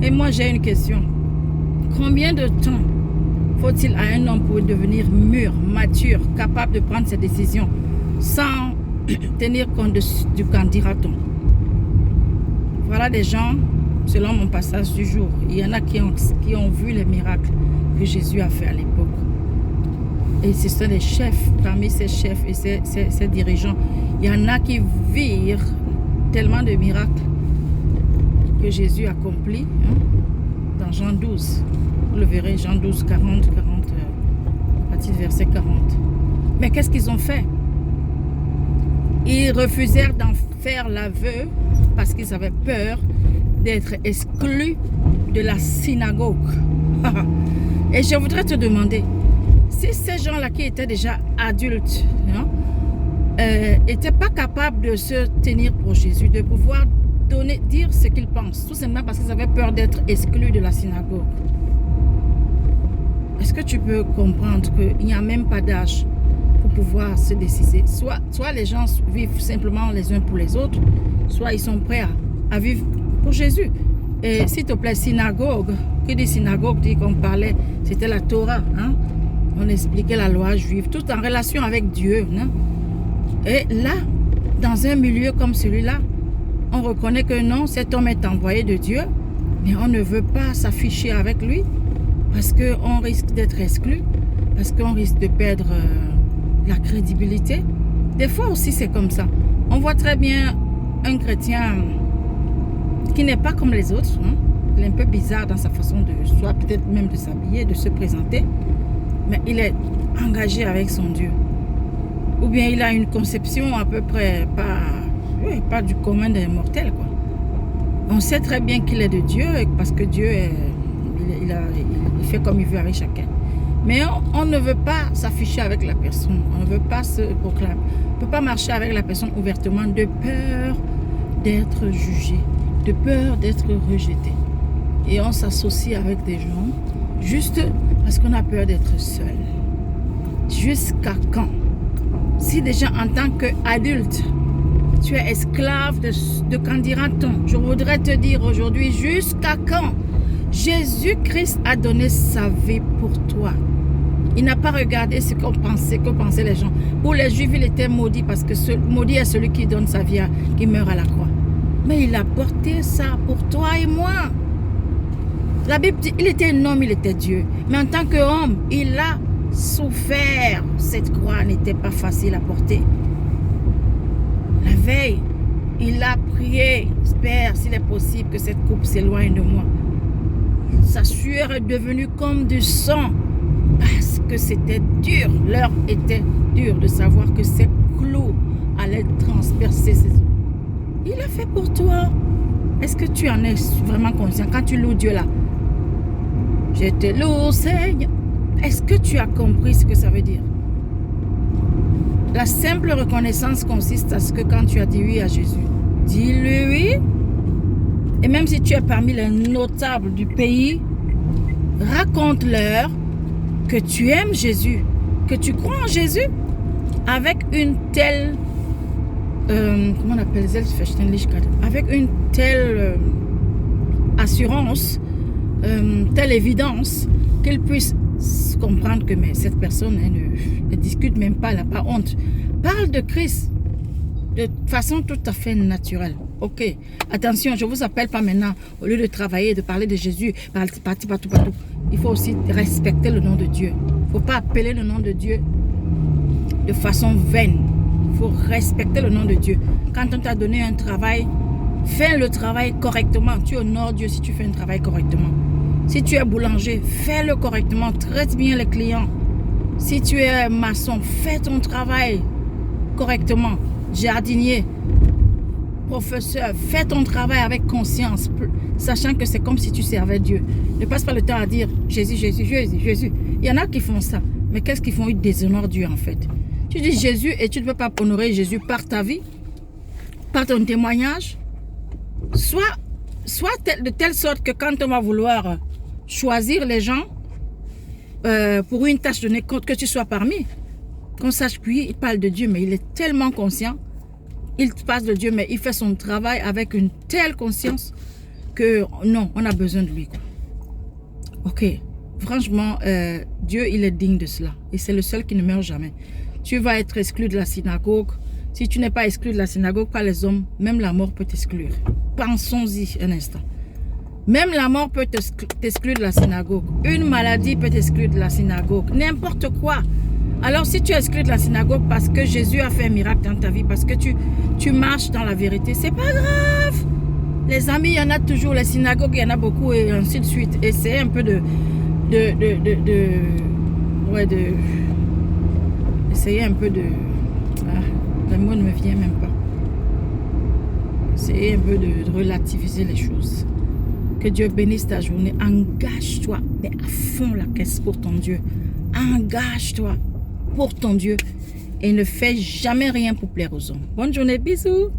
Et moi, j'ai une question. Combien de temps faut-il à un homme pour devenir mûr, mature, capable de prendre ses décisions sans tenir compte du qu'en dira-t-on? Voilà des gens, selon mon passage du jour. Il y en a qui ont vu les miracles que Jésus a fait à l'époque. Et ce sont les chefs, parmi ces chefs et ces dirigeants. Il y en a qui virent tellement de miracles que Jésus accomplit dans Jean 12. Vous le verrez, Jean 12, 40, à partir du verset 40. Mais qu'est-ce qu'ils ont fait? Ils refusèrent d'en faire l'aveu parce qu'ils avaient peur d'être exclus de la synagogue. Et je voudrais te demander, si ces gens-là qui étaient déjà adultes n'étaient pas capables de se tenir pour Jésus, de pouvoir dire ce qu'ils pensent, tout simplement parce qu'ils avaient peur d'être exclus de la synagogue, est-ce que tu peux comprendre qu'il n'y a même pas d'âge pour pouvoir se décider? Soit les gens vivent simplement les uns pour les autres, soit ils sont prêts à vivre pour Jésus. Et s'il te plaît, synagogue, qui dit synagogue, dit qu'on parlait, c'était la Torah, on expliquait la loi juive, tout en relation avec Dieu. Et là, dans un milieu comme celui-là, on reconnaît que non, cet homme est envoyé de Dieu, mais on ne veut pas s'afficher avec lui parce qu'on risque d'être exclu, parce qu'on risque de perdre la crédibilité. Des fois aussi, c'est comme ça. On voit très bien un chrétien qui n'est pas comme les autres. Il est un peu bizarre dans sa façon de, soit peut-être même de s'habiller, de se présenter, mais il est engagé avec son Dieu. Ou bien il a une conception à peu près pas du commun des mortels, quoi. On sait très bien qu'il est de Dieu parce que Dieu il fait comme il veut avec chacun. Mais on ne veut pas s'afficher avec la personne, on ne veut pas se proclamer, on ne peut pas marcher avec la personne ouvertement de peur d'être jugé, de peur d'être rejeté. Et on s'associe avec des gens juste parce qu'on a peur d'être seul. Jusqu'à quand? Si déjà en tant qu'adulte, tu es esclave de qu'en dira-t-on? Je voudrais te dire aujourd'hui, jusqu'à quand? Jésus-Christ a donné sa vie pour toi. Il n'a pas regardé ce que pensaient les gens. Pour les Juifs, il était maudit parce que maudit est celui qui donne sa vie, qui meurt à la croix. Mais il a porté ça pour toi et moi. La Bible dit, il était un homme, il était Dieu. Mais en tant qu'homme, il a souffert. Cette croix n'était pas facile à porter. La veille, il a prié, Père, s'il est possible que cette coupe s'éloigne de moi. Sa sueur est devenue comme du sang parce que c'était dur. L'heure était dure de savoir que ces clous allaient transpercer ses os. Il a fait pour toi. Est-ce que tu en es vraiment conscient quand tu loues Dieu là? Je te loue, Seigneur. Est-ce que tu as compris ce que ça veut dire? La simple reconnaissance consiste à ce que quand tu as dit oui à Jésus, dis-lui oui. Et même si tu es parmi les notables du pays, raconte-leur que tu aimes Jésus, que tu crois en Jésus, avec une telle, comment on appelle ça, avec une telle assurance, telle évidence, qu'ils puissent comprendre que mais cette personne ne discute même pas, elle n'a pas honte. Parle de Christ de façon tout à fait naturelle. Ok, attention, je ne vous appelle pas maintenant, au lieu de travailler, de parler de Jésus, partout. Il faut aussi respecter le nom de Dieu. Il ne faut pas appeler le nom de Dieu de façon vaine. Il faut respecter le nom de Dieu. Quand on t'a donné un travail, fais le travail correctement. Tu honores Dieu si tu fais un travail correctement. Si tu es boulanger, fais-le correctement. Traite bien les clients. Si tu es maçon, fais ton travail correctement. Jardinier, professeur, fais ton travail avec conscience, sachant que c'est comme si tu servais Dieu. Ne passe pas le temps à dire Jésus, Jésus, Jésus, Jésus. Il y en a qui font ça. Mais qu'est-ce qu'ils font? Ils déshonorent Dieu en fait. Tu dis Jésus et tu ne peux pas honorer Jésus par ta vie, par ton témoignage. Soit de telle sorte que quand on va vouloir choisir les gens pour une tâche donnée, que tu sois parmi, qu'on sache que lui, il parle de Dieu, mais il est tellement conscient. Il passe de Dieu, mais il fait son travail avec une telle conscience que non, on a besoin de lui, quoi. Ok, franchement, Dieu, il est digne de cela. Et c'est le seul qui ne meurt jamais. Tu vas être exclu de la synagogue. Si tu n'es pas exclu de la synagogue par les hommes, même la mort peut t'exclure. Pensons-y un instant. Même la mort peut t'exclure de la synagogue. Une maladie peut t'exclure de la synagogue. N'importe quoi. Alors si tu es exclu de la synagogue parce que Jésus a fait un miracle dans ta vie, parce que tu marches dans la vérité, c'est pas grave. Les amis, il y en a toujours. Les synagogues, il y en a beaucoup et ainsi de suite. Essayez un peu essayez un peu de... le mot ne me vient même pas. Essayez un peu de relativiser les choses. Que Dieu bénisse ta journée. Engage-toi, mais à fond la caisse pour ton Dieu. Engage-toi pour ton Dieu. Et ne fais jamais rien pour plaire aux hommes. Bonne journée, bisous.